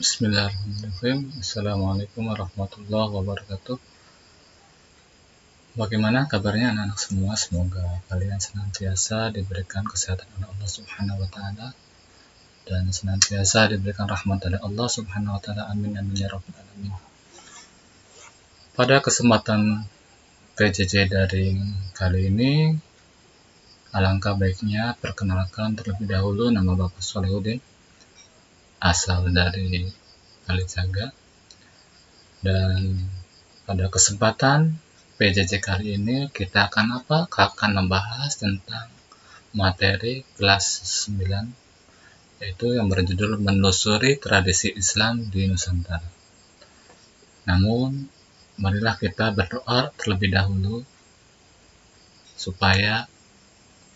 Bismillahirrahmanirrahim. Assalamualaikum warahmatullahi wabarakatuh. Bagaimana kabarnya anak-anak semua? Semoga kalian senantiasa diberikan kesehatan oleh Allah Subhanahu wa taala dan senantiasa diberikan rahmat dari Allah Subhanahu wa taala. Amin amin ya rabbal alamin. Pada kesempatan PJJ daring kali ini, alangkah baiknya perkenalkan terlebih dahulu nama Bapak Solihuddin, asal dari Kalijaga, dan pada kesempatan PJJ kali ini kita akan membahas tentang materi kelas 9, yaitu yang berjudul menelusuri tradisi Islam di Nusantara. Namun marilah kita berdoa terlebih dahulu supaya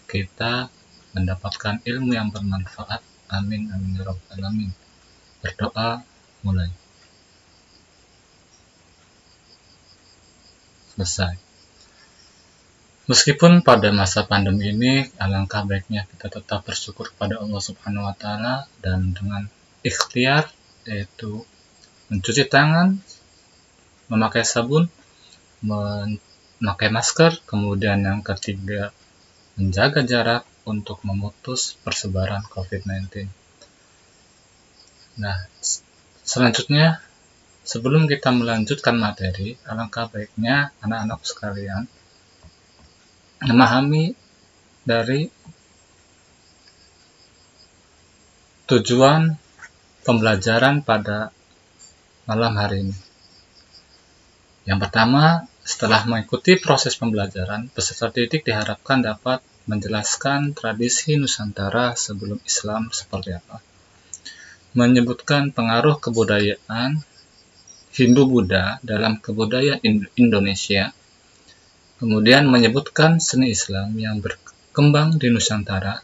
kita mendapatkan ilmu yang bermanfaat. Amin amin ya rabbal alamin. Berdoa mulai. Selesai. Meskipun pada masa pandemi ini, alangkah baiknya kita tetap bersyukur kepada Allah Subhanahu wa taala dan dengan ikhtiar, yaitu mencuci tangan, memakai sabun, memakai masker, kemudian yang ketiga menjaga jarak untuk memutus persebaran COVID-19. Nah, selanjutnya, sebelum kita melanjutkan materi, alangkah baiknya anak-anak sekalian memahami dari tujuan pembelajaran pada malam hari ini. Yang pertama, setelah mengikuti proses pembelajaran, peserta didik diharapkan dapat menjelaskan tradisi Nusantara sebelum Islam seperti apa, menyebutkan pengaruh kebudayaan Hindu-Buddha dalam kebudayaan Indonesia, kemudian menyebutkan seni Islam yang berkembang di Nusantara,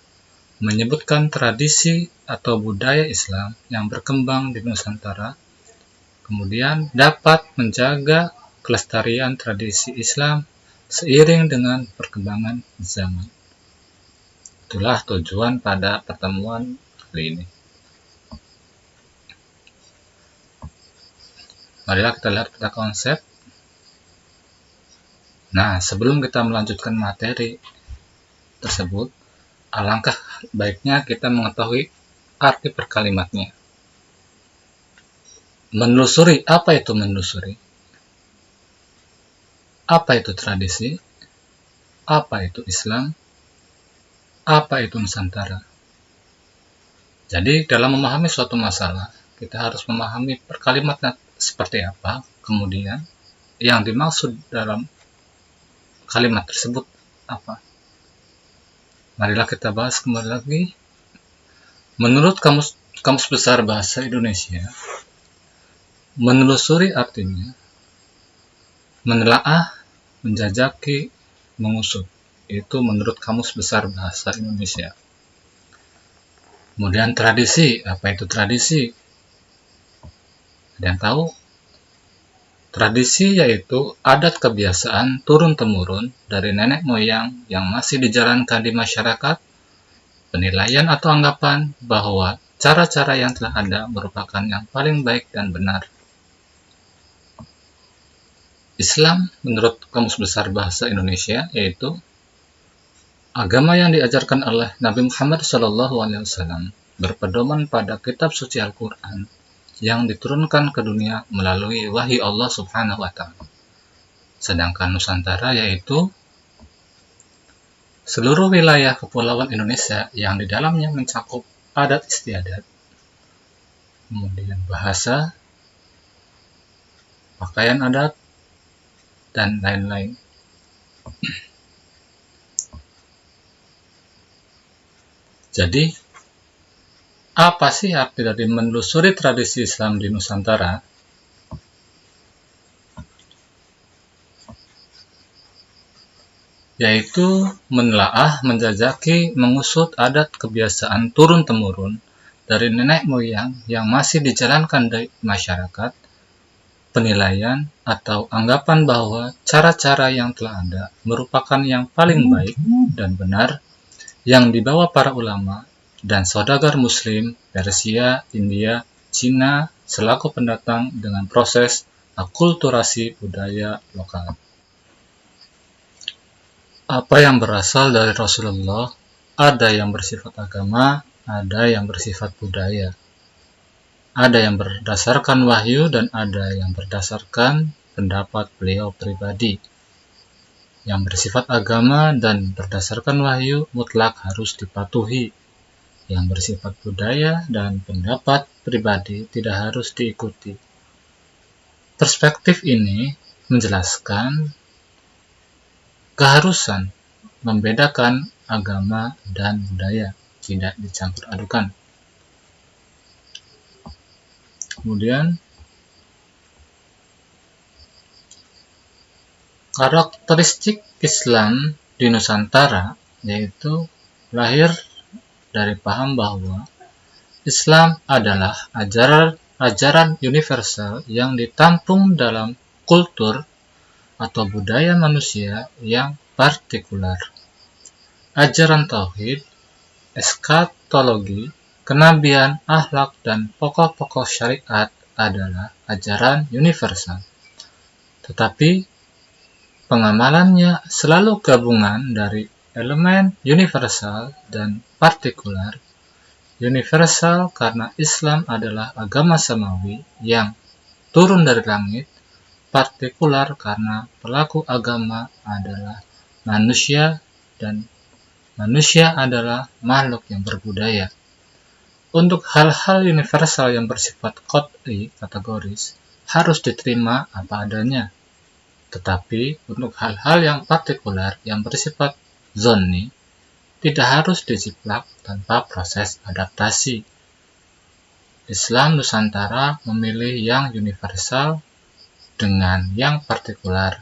menyebutkan tradisi atau budaya Islam yang berkembang di Nusantara, kemudian dapat menjaga kelestarian tradisi Islam seiring dengan perkembangan zaman. Itulah tujuan pada pertemuan kali ini. Marilah kita lihat pada konsep. Nah, sebelum kita melanjutkan materi tersebut, alangkah baiknya kita mengetahui arti per kalimatnya. Menelusuri, apa itu menelusuri? Apa itu tradisi? Apa itu Islam? Apa itu Nusantara? Jadi, dalam memahami suatu masalah, kita harus memahami per kalimatnya seperti apa, kemudian yang dimaksud dalam kalimat tersebut apa. Marilah kita bahas kembali lagi. Menurut Kamus Besar Bahasa Indonesia, menelusuri artinya menelaah, menjajaki, mengusut. Itu menurut Kamus Besar Bahasa Indonesia. Kemudian tradisi, apa itu tradisi? Ada yang tahu? Tradisi yaitu adat kebiasaan turun-temurun dari nenek moyang yang masih dijalankan di masyarakat, penilaian atau anggapan bahwa cara-cara yang telah ada merupakan yang paling baik dan benar. Islam menurut Kamus Besar Bahasa Indonesia yaitu agama yang diajarkan oleh Nabi Muhammad SAW berpedoman pada kitab suci Al-Quran yang diturunkan ke dunia melalui wahyu Allah Subhanahu wa taala. Sedangkan Nusantara yaitu seluruh wilayah kepulauan Indonesia yang di dalamnya mencakup adat istiadat, kemudian bahasa, pakaian adat, dan lain-lain. Jadi, apa sih arti dari menelusuri tradisi Islam di Nusantara? Yaitu menelaah, menjajaki, mengusut adat kebiasaan turun-temurun dari nenek moyang yang masih dijalankan di masyarakat, penilaian atau anggapan bahwa cara-cara yang telah ada merupakan yang paling baik dan benar yang dibawa para ulama dan saudagar Muslim, Persia, India, Cina, selaku pendatang dengan proses akulturasi budaya lokal. Apa yang berasal dari Rasulullah, ada yang bersifat agama, ada yang bersifat budaya. Ada yang berdasarkan wahyu dan ada yang berdasarkan pendapat beliau pribadi. Yang bersifat agama dan berdasarkan wahyu mutlak harus dipatuhi. Yang bersifat budaya dan pendapat pribadi tidak harus diikuti. Perspektif ini menjelaskan keharusan membedakan agama dan budaya, tidak dicampur adukan. Kemudian karakteristik Islam di Nusantara yaitu lahir dari paham bahwa Islam adalah ajaran universal yang ditampung dalam kultur atau budaya manusia yang partikular. Ajaran tauhid, eskatologi, kenabian, akhlak, dan pokok-pokok syariat adalah ajaran universal. Tetapi pengamalannya selalu gabungan dari elemen universal dan partikular. Universal karena Islam adalah agama samawi yang turun dari langit, partikular karena pelaku agama adalah manusia dan manusia adalah makhluk yang berbudaya. Untuk hal-hal universal yang bersifat qat'i, kategoris, harus diterima apa adanya. Tetapi untuk hal-hal yang partikular yang bersifat zonni tidak harus dijiplak tanpa proses adaptasi. Islam Nusantara memilih yang universal dengan yang partikular.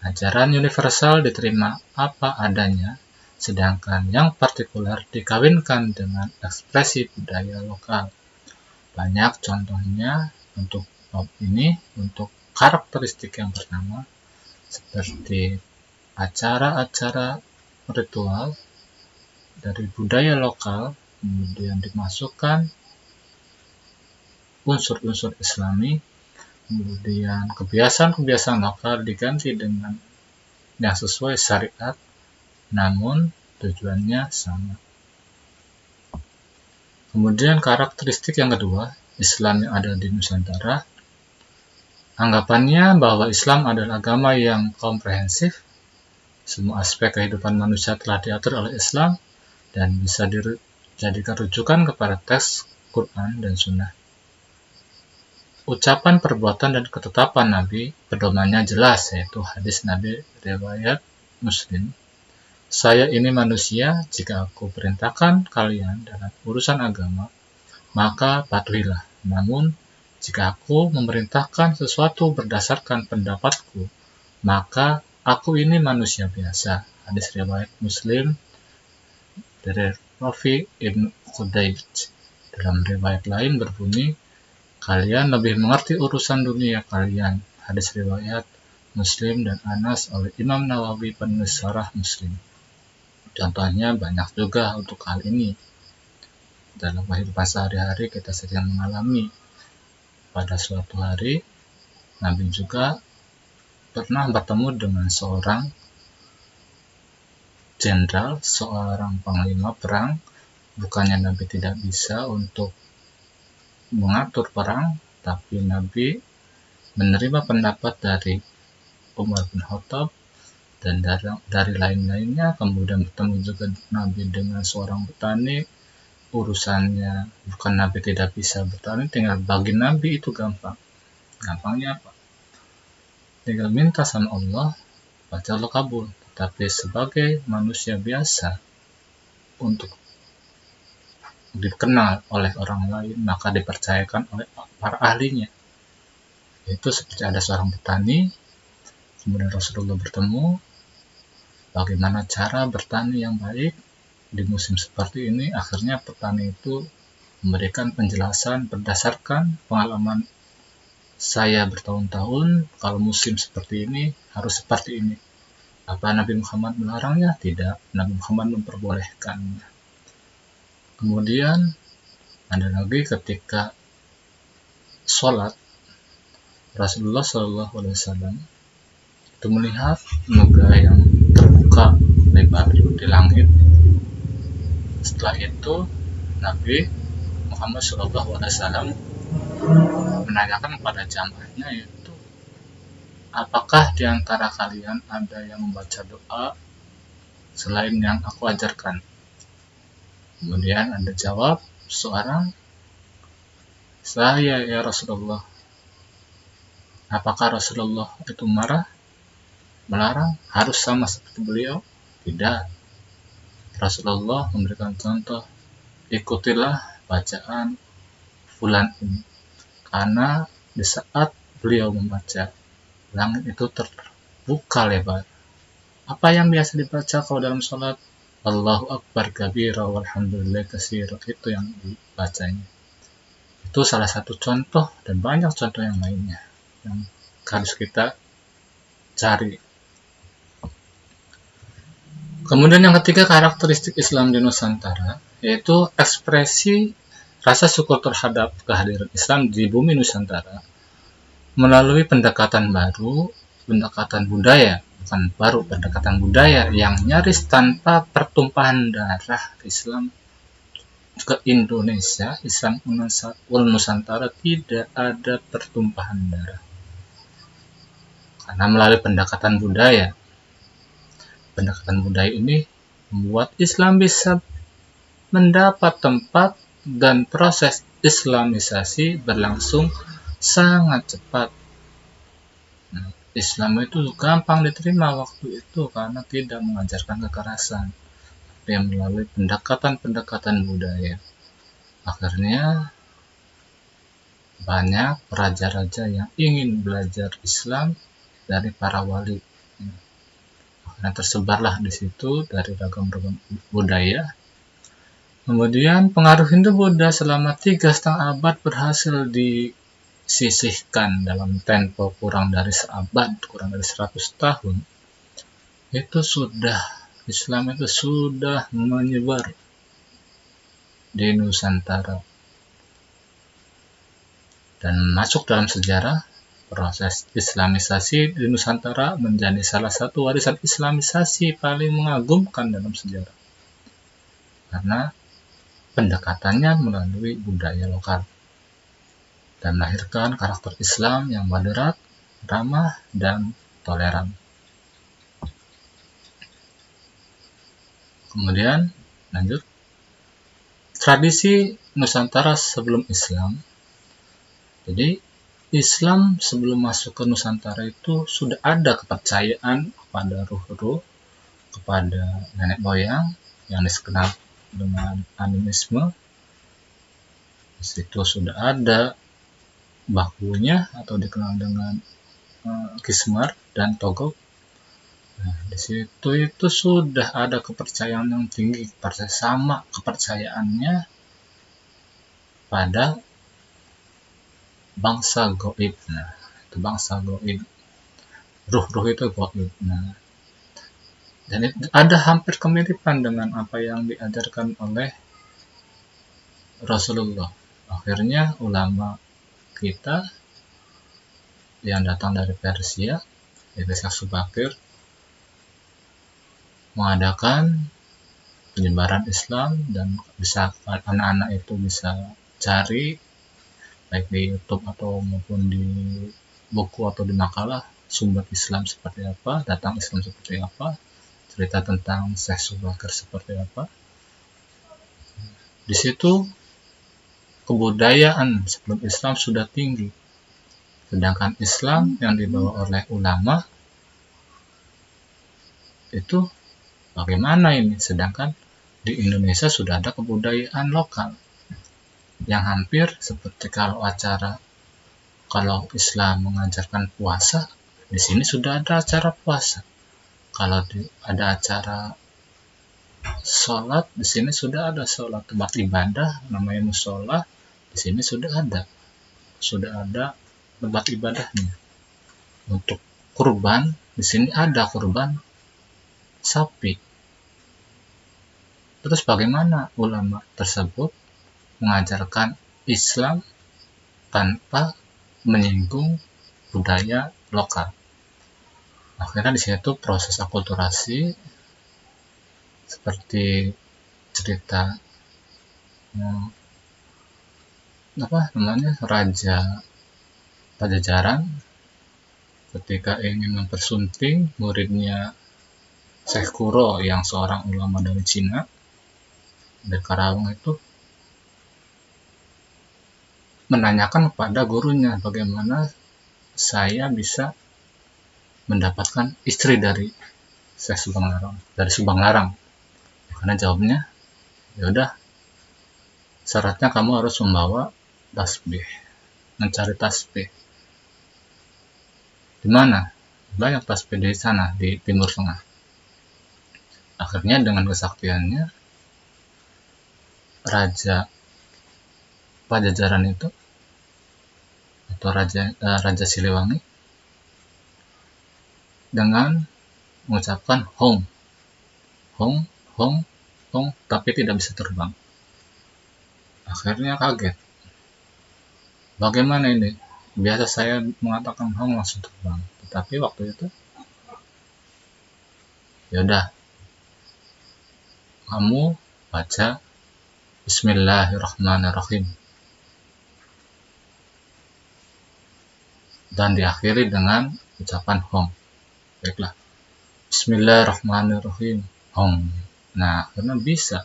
Ajaran universal diterima apa adanya, sedangkan yang partikular dikawinkan dengan ekspresi budaya lokal. Banyak contohnya untuk bab ini, untuk karakteristik yang pertama, seperti acara-acara ritual dari budaya lokal, kemudian dimasukkan unsur-unsur Islami, kemudian kebiasaan-kebiasaan lokal diganti dengan yang sesuai syariat, namun tujuannya sama. Kemudian karakteristik yang kedua, Islam yang ada di Nusantara, anggapannya bahwa Islam adalah agama yang komprehensif. Semua aspek kehidupan manusia telah diatur oleh Islam dan bisa dijadikan rujukan kepada teks Quran dan Sunnah. Ucapan, perbuatan, dan ketetapan Nabi pedomannya jelas, yaitu hadis Nabi riwayat Muslim. Saya ini manusia, jika aku perintahkan kalian dalam urusan agama, maka patuhilah. Namun, jika aku memerintahkan sesuatu berdasarkan pendapatku, maka aku ini manusia biasa. Hadis riwayat Muslim dari Rafi ibn Khudaij. Dalam riwayat lain berbunyi, kalian lebih mengerti urusan dunia kalian. Hadis riwayat Muslim dan Anas oleh Imam Nawawi penulis Syarah Muslim. Contohnya banyak juga untuk hal ini. Dalam kehidupan sehari-hari kita sering mengalami. Pada suatu hari, Nabi juga pernah bertemu dengan seorang jenderal, seorang panglima perang. Bukannya Nabi tidak bisa untuk mengatur perang, tapi Nabi menerima pendapat dari Umar bin Khattab dan dari lain-lainnya. Kemudian bertemu juga Nabi dengan seorang petani. Urusannya bukan Nabi tidak bisa bertani, tinggal bagi Nabi itu gampang. Gampangnya apa? Tinggal minta sama Allah, pasti Allah kabul. Tapi sebagai manusia biasa, untuk dikenal oleh orang lain, maka dipercayakan oleh para ahlinya. Itu seperti ada seorang petani, kemudian Rasulullah bertemu, bagaimana cara bertani yang baik di musim seperti ini. Akhirnya petani itu memberikan penjelasan berdasarkan pengalaman saya bertahun-tahun, kalau musim seperti ini harus seperti ini. Apa Nabi Muhammad melarangnya? Tidak, Nabi Muhammad memperbolehkannya. Kemudian ada lagi ketika sholat, Rasulullah SAW itu melihat surga yang terbuka lebar di langit. Setelah itu Nabi Muhammad SAW menanyakan kepada jamaahnya, yaitu apakah di antara kalian ada yang membaca doa selain yang aku ajarkan? Kemudian ada jawab seorang, saya ya Rasulullah. Apakah Rasulullah itu marah, melarang, harus sama seperti beliau? Tidak. Rasulullah memberikan contoh, ikutilah bacaan fulan ini, karena di saat beliau membaca, langit itu terbuka lebar. Apa yang biasa dibaca kalau dalam sholat? Allahu Akbar kabira walhamdulillah katsira, itu yang dibacanya. Itu salah satu contoh, dan banyak contoh yang lainnya yang harus kita cari. Kemudian yang ketiga, karakteristik Islam di Nusantara, yaitu ekspresi rasa syukur terhadap kehadiran Islam di bumi Nusantara melalui pendekatan baru, pendekatan budaya, bukan baru, pendekatan budaya yang nyaris tanpa pertumpahan darah Islam ke Indonesia. Islam Nusantara tidak ada pertumpahan darah, karena melalui pendekatan budaya ini membuat Islam bisa mendapat tempat, dan proses Islamisasi berlangsung sangat cepat. Islam itu gampang diterima waktu itu karena tidak mengajarkan kekerasan, tapi melalui pendekatan budaya. Akhirnya banyak raja-raja yang ingin belajar Islam dari para wali. Akhirnya tersebarlah di situ dari ragam-ragam budaya. Kemudian pengaruh Hindu-Buddha selama 3,5 abad berhasil disisihkan dalam tempo kurang dari seabad, kurang dari 100 tahun. Itu Islam itu sudah menyebar di Nusantara dan masuk dalam sejarah. Proses Islamisasi di Nusantara menjadi salah satu warisan Islamisasi paling mengagumkan dalam sejarah, karena pendekatannya melalui budaya lokal dan melahirkan karakter Islam yang moderat, ramah, dan toleran. Kemudian lanjut, tradisi Nusantara sebelum Islam. Jadi Islam sebelum masuk ke Nusantara itu sudah ada kepercayaan kepada ruh-ruh, kepada nenek moyang yang dikenal dengan animisme. Di situ sudah ada bakunya atau dikenal dengan Kismar dan Togok. Nah, di situ itu sudah ada kepercayaan yang tinggi, sama kepercayaannya pada bangsa goib. Nah, itu bangsa goib, ruh-ruh itu goib. Nah, dan itu ada hampir kemiripan dengan apa yang diajarkan oleh Rasulullah. Akhirnya ulama kita yang datang dari Persia, yaitu Syekh Subakir, mengadakan penyebaran Islam, dan bisa anak-anak itu bisa cari baik di YouTube atau maupun di buku atau di makalah sumber Islam seperti apa, datang Islam seperti apa, cerita tentang Syekh Subakir seperti apa. Di situ kebudayaan sebelum Islam sudah tinggi, sedangkan Islam yang dibawa oleh ulama itu bagaimana ini? Sedangkan di Indonesia sudah ada kebudayaan lokal yang hampir seperti kalau Islam mengajarkan puasa, di sini sudah ada acara puasa. Kalau ada acara sholat, di sini sudah ada sholat, tempat ibadah namanya musola, di sini sudah ada tempat ibadahnya. Untuk kurban, di sini ada kurban sapi. Terus bagaimana ulama tersebut mengajarkan Islam tanpa menyinggung budaya lokal. Akhirnya di situ proses akulturasi seperti cerita Raja Pajajaran ketika ingin mempersunting muridnya Syekh Kuro yang seorang ulama dari Cina, dari Karawang itu, menanyakan kepada gurunya bagaimana saya bisa mendapatkan istri dari Syekh Subang Larang. Karena jawabnya, ya udah, syaratnya kamu harus membawa tasbih, mencari tasbih. Di mana? Banyak tasbih di sana, di Timur Tengah. Akhirnya dengan kesaktiannya, Raja Pajajaran itu, atau Raja Siliwangi, dengan mengucapkan Hong, Hong, Hong, Hong, tapi tidak bisa terbang. Akhirnya kaget. Bagaimana ini? Biasa saya mengatakan Hong langsung terbang. Tetapi waktu itu, ya udah, kamu baca Bismillahirrahmanirrahim dan diakhiri dengan ucapan Hong. Baiklah, Bismillahirrahmanirrahim, Hong. Nah, karena bisa.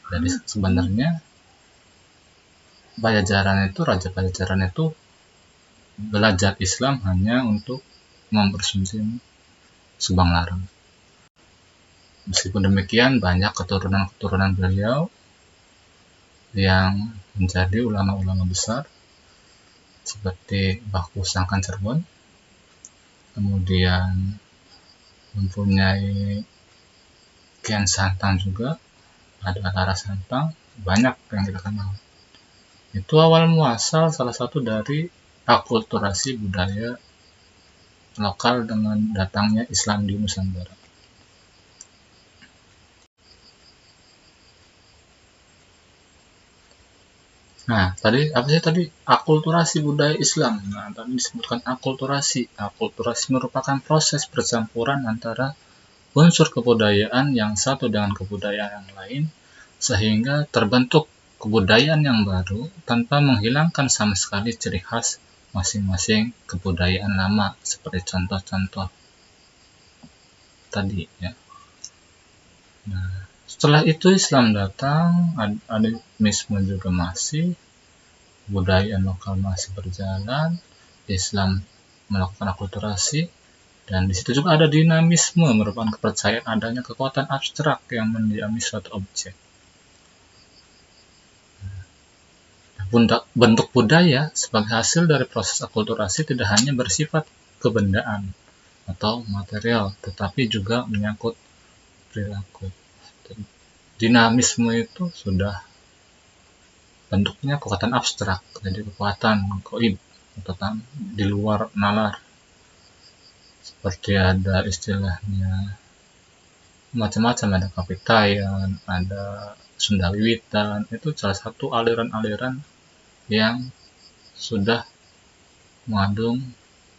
Jadi sebenarnya Raja Pajajaran itu belajar Islam hanya untuk mempersunting Subang Larang. Meskipun demikian, banyak keturunan beliau yang menjadi ulama-ulama besar seperti Baku Sangkan Cirebon, kemudian mempunyai Kian Santang juga, ada Rara Santang, banyak yang kita kenal. Itu awal muasal salah satu dari akulturasi budaya lokal dengan datangnya Islam di Nusantara. Nah, tadi akulturasi budaya Islam. Nah, tadi disebutkan akulturasi. Akulturasi merupakan proses percampuran antara unsur kebudayaan yang satu dengan kebudayaan yang lain sehingga terbentuk kebudayaan yang baru tanpa menghilangkan sama sekali ciri khas masing-masing kebudayaan lama, seperti contoh-contoh tadi ya. Nah, setelah itu Islam datang, animisme juga masih, budaya lokal masih berjalan, Islam melakukan akulturasi, dan di situ juga ada dinamisme, merupakan kepercayaan adanya kekuatan abstrak yang mendiami suatu objek. Bentuk budaya sebagai hasil dari proses akulturasi tidak hanya bersifat kebendaan atau material, tetapi juga menyangkut perilaku. Dinamisme itu sudah bentuknya kekuatan abstrak, jadi kekuatan gaib atau di luar nalar. Seperti ada istilahnya macam-macam, ada Kapitayan, ada Sunda Wiwitan, itu salah satu aliran-aliran yang sudah mengandung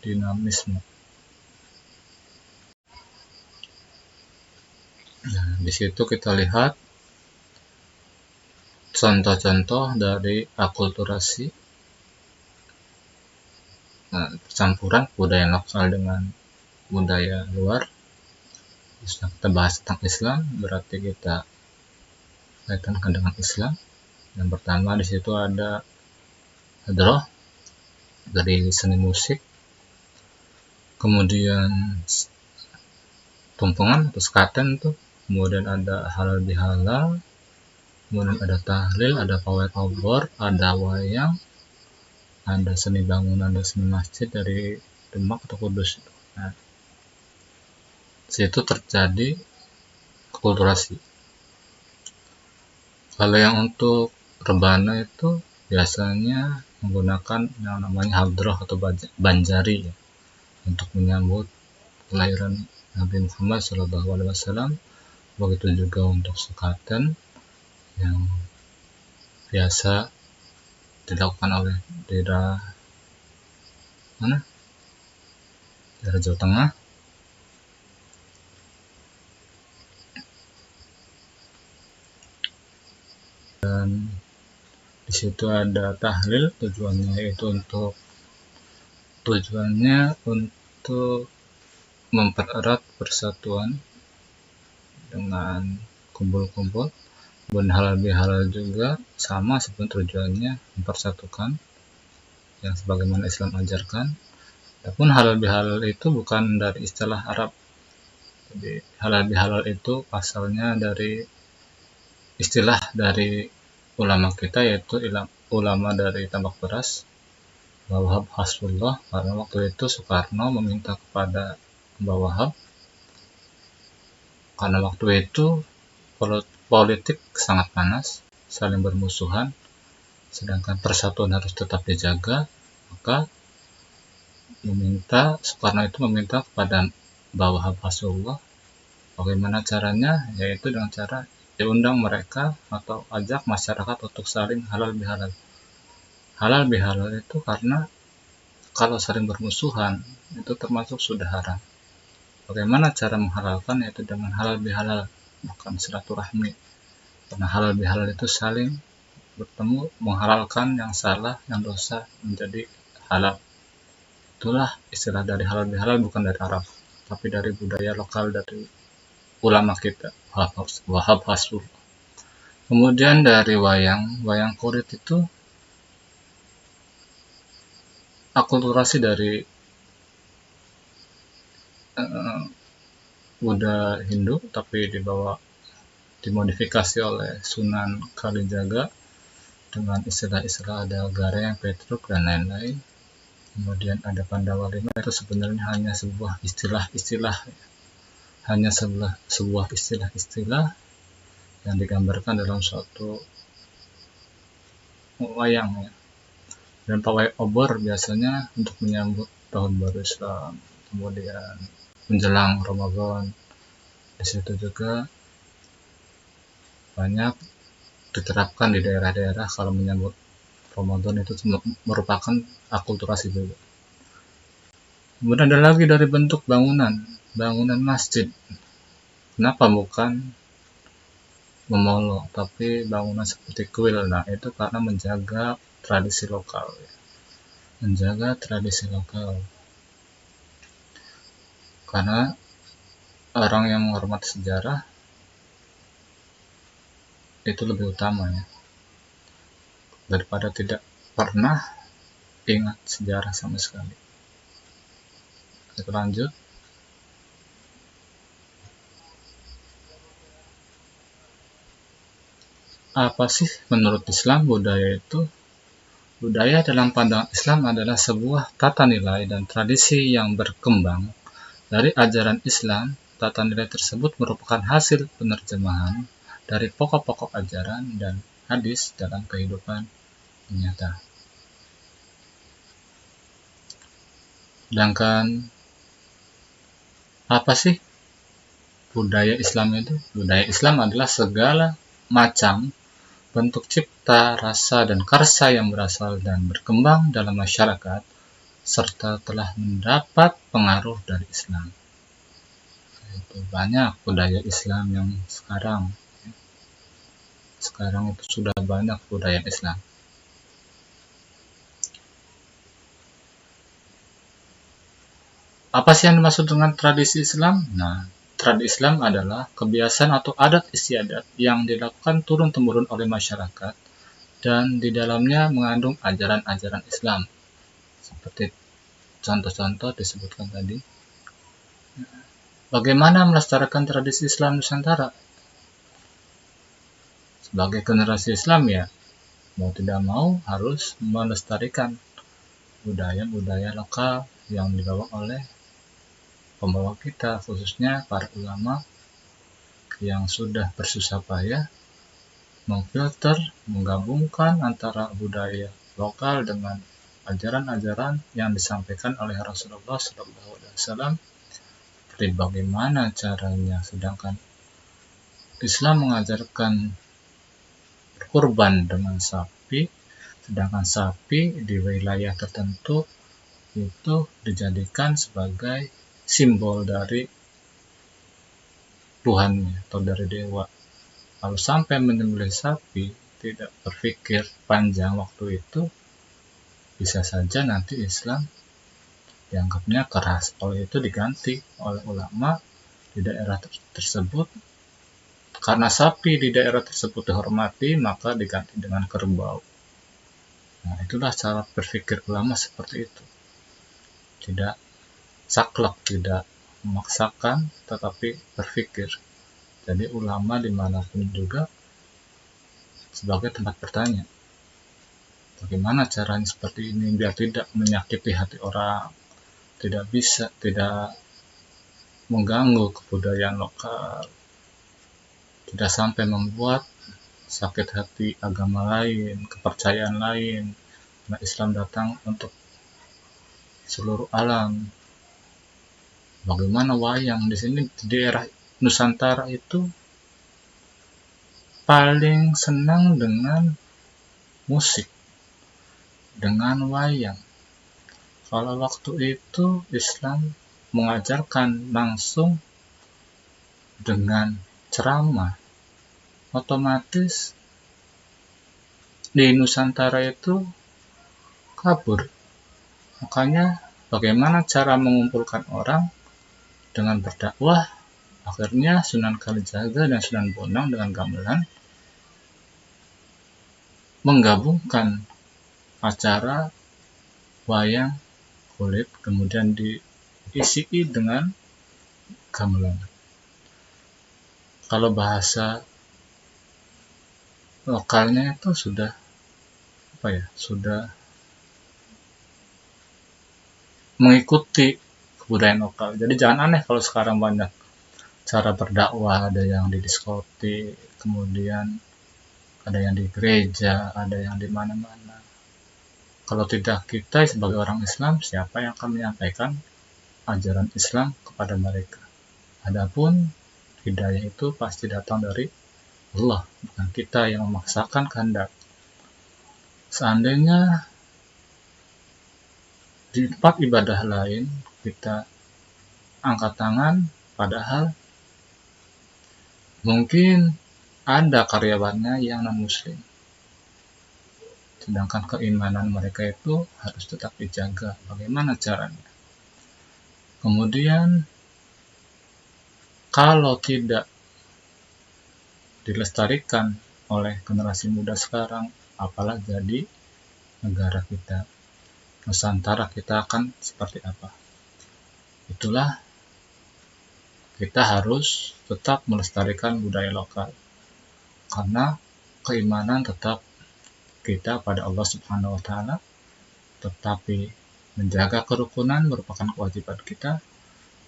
dinamisme. Nah, di situ kita lihat contoh-contoh dari akulturasi, campuran budaya lokal dengan budaya luar. Setelah kita bahas tentang Islam, berarti kita kaitankan dengan Islam. Yang pertama di situ ada hadroh dari seni musik, kemudian tumpengan atau sekaten tuh, kemudian ada halal bihalal, kemudian ada tahlil, ada pawai obor, ada wayang, ada seni bangunan, ada seni masjid dari Demak atau Kudus. Nah, situ terjadi akulturasi. Kalau yang untuk rebana itu biasanya menggunakan yang namanya hadroh atau banjari ya, untuk menyambut kelahiran Nabi Muhammad SAW. Begitu juga untuk sekaten yang biasa dilakukan oleh daerah mana? Daerah Jawa Tengah. Dan di situ ada tahlil, tujuannya untuk mempererat persatuan dengan kumpul-kumpul. Dan halal bihalal juga sama sebenarnya tujuannya mempersatukan yang sebagaimana Islam ajarkan. Adapun halal bihalal itu bukan dari istilah Arab. Jadi halal bihalal itu asalnya dari istilah dari ulama kita, yaitu ulama dari Tambak Beras, Mbah Wahab Hasbullah. Karena waktu itu Soekarno meminta kepada Mbah Wahab, karena waktu itu politik sangat panas, saling bermusuhan, sedangkan persatuan harus tetap dijaga, maka Soekarno itu meminta kepada Mbah Wahab Hasbullah bagaimana caranya, yaitu dengan cara diundang mereka atau ajak masyarakat untuk saling halal bihalal. Halal bihalal itu karena kalau saling bermusuhan itu termasuk sudah haram. Bagaimana cara menghalalkan, yaitu dengan halal bihalal, bukan silaturahmi. Karena halal bihalal itu saling bertemu menghalalkan yang salah, yang dosa menjadi halal. Itulah istilah dari halal bihalal, bukan dari Arab, tapi dari budaya lokal dari ulama kita, Wahab Hasbullah. Kemudian dari wayang kulit itu akulturasi dari Buddha Hindu, tapi dimodifikasi oleh Sunan Kalijaga dengan istilah-istilah ada Gareng, Petruk, dan lain-lain. Kemudian ada Pandawa Lima, itu sebenarnya hanya sebuah istilah-istilah, yang digambarkan dalam suatu wayang, ya. Dan pawai obor biasanya untuk menyambut tahun baru Islam, kemudian menjelang Ramadan. Di situ juga banyak diterapkan di daerah-daerah kalau menyambut Ramadan, itu merupakan akulturasi juga. Kemudian ada lagi dari bentuk bangunan masjid. Kenapa bukan memolo, tapi bangunan seperti kuil? Nah, itu karena menjaga tradisi lokal, ya. Karena orang yang menghormati sejarah itu lebih utama, ya, daripada tidak pernah ingat sejarah sama sekali. Kita lanjut. Apa sih menurut Islam budaya itu? Budaya dalam pandangan Islam adalah sebuah tata nilai dan tradisi yang berkembang dari ajaran Islam. Tata nilai tersebut merupakan hasil penerjemahan dari pokok-pokok ajaran dan hadis dalam kehidupan nyata. Sedangkan apa sih budaya Islam itu? Budaya Islam adalah segala macam bentuk cipta, rasa, dan karsa yang berasal dan berkembang dalam masyarakat serta telah mendapat pengaruh dari Islam. Itu banyak budaya Islam yang sekarang itu sudah banyak budaya Islam. Apa sih yang dimaksud dengan tradisi Islam? Nah, tradisi Islam adalah kebiasaan atau adat istiadat yang dilakukan turun-temurun oleh masyarakat dan di dalamnya mengandung ajaran-ajaran Islam. Seperti contoh-contoh disebutkan tadi. Bagaimana melestarikan tradisi Islam Nusantara? Sebagai generasi Islam, ya, mau tidak mau harus melestarikan budaya-budaya lokal yang dibawa oleh pembawa kita, khususnya para ulama yang sudah bersusah payah memfilter, menggabungkan antara budaya lokal dengan ajaran-ajaran yang disampaikan oleh Rasulullah SAW. Seperti bagaimana caranya, sedangkan Islam mengajarkan berkurban dengan sapi, Sedangkan sapi di wilayah tertentu itu dijadikan sebagai simbol dari Tuhannya atau dari dewa. Kalau sampai menyembelih sapi tidak berpikir panjang waktu itu, bisa saja nanti Islam dianggapnya keras. Kalau itu diganti oleh ulama di daerah tersebut, karena sapi di daerah tersebut dihormati, maka diganti dengan kerbau. Nah, itulah cara berpikir ulama seperti itu. Tidak saklek, tidak memaksakan, tetapi berpikir. Jadi ulama dimanapun juga sebagai tempat bertanya. Bagaimana caranya seperti ini biar tidak menyakiti hati orang, tidak mengganggu kebudayaan lokal, tidak sampai membuat sakit hati agama lain, kepercayaan lain. Karena Islam datang untuk seluruh alam. Bagaimana wayang di sini di daerah Nusantara itu paling senang dengan musik, dengan wayang. Kalau waktu itu Islam mengajarkan langsung dengan ceramah, otomatis di Nusantara itu kabur. Makanya bagaimana cara mengumpulkan orang dengan berdakwah? Akhirnya Sunan Kalijaga dan Sunan Bonang dengan gamelan menggabungkan acara wayang kulit kemudian diisi dengan gamelan. Kalau bahasa lokalnya itu sudah mengikuti kebudayaan lokal. Jadi jangan aneh kalau sekarang banyak cara berdakwah, ada yang di diskotik, kemudian ada yang di gereja, ada yang di mana-mana. Kalau tidak kita sebagai orang Islam, siapa yang akan menyampaikan ajaran Islam kepada mereka? Adapun hidayah itu pasti datang dari Allah, bukan kita yang memaksakan kehendak. Seandainya di tempat ibadah lain kita angkat tangan, padahal mungkin ada karyawannya yang non-muslim, sedangkan keimanan mereka itu harus tetap dijaga. Bagaimana caranya? Kemudian kalau tidak dilestarikan oleh generasi muda sekarang, apalah jadi negara kita, Nusantara kita akan seperti apa? Itulah kita harus tetap melestarikan budaya lokal, karena keimanan tetap kita pada Allah Subhanahu wa Ta'ala, tetapi menjaga kerukunan merupakan kewajiban kita,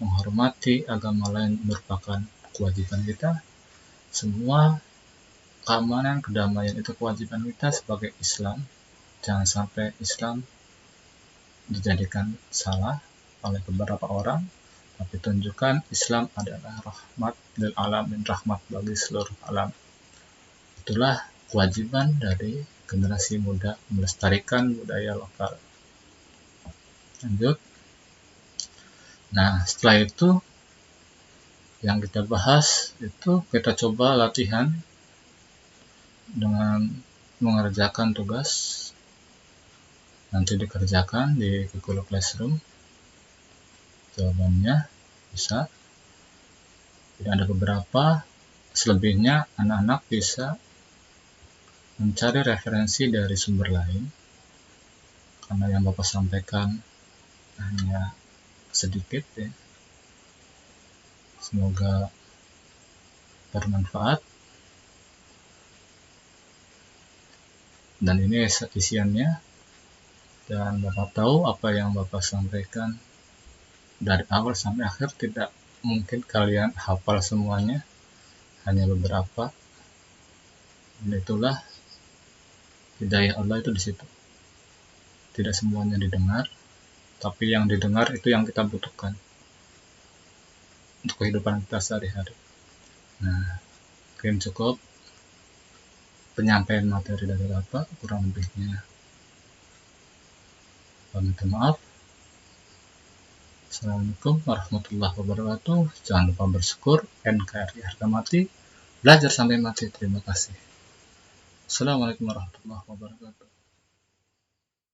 menghormati agama lain merupakan kewajiban kita. Semua keamanan, kedamaian itu kewajiban kita sebagai Islam. Jangan sampai Islam dijadikan salah oleh beberapa orang, tapi tunjukkan Islam adalah rahmat lil alamin, rahmat bagi seluruh alam. Itulah kewajiban dari generasi muda melestarikan budaya lokal. Lanjut. Nah, setelah itu yang kita bahas itu kita coba latihan dengan mengerjakan tugas. Nanti dikerjakan di Google Classroom. Jawabannya bisa. Jadi ada beberapa, selebihnya anak-anak bisa mencari referensi dari sumber lain, karena yang Bapak sampaikan hanya sedikit ya. Semoga bermanfaat. Dan ini isiannya. Dan Bapak tahu apa yang Bapak sampaikan dari awal sampai akhir tidak mungkin kalian hafal semuanya, hanya beberapa. Dan itulah hidayah Allah itu di situ. Tidak semuanya didengar, tapi yang didengar itu yang kita butuhkan untuk kehidupan kita sehari-hari. Nah, mungkin cukup penyampaian materi dari Bapak, kurang lebihnya lupa minta maaf. Assalamualaikum warahmatullahi wabarakatuh. Jangan lupa bersyukur. NKRI harga mati. Belajar sampai mati. Terima kasih. Assalamualaikum warahmatullahi wabarakatuh.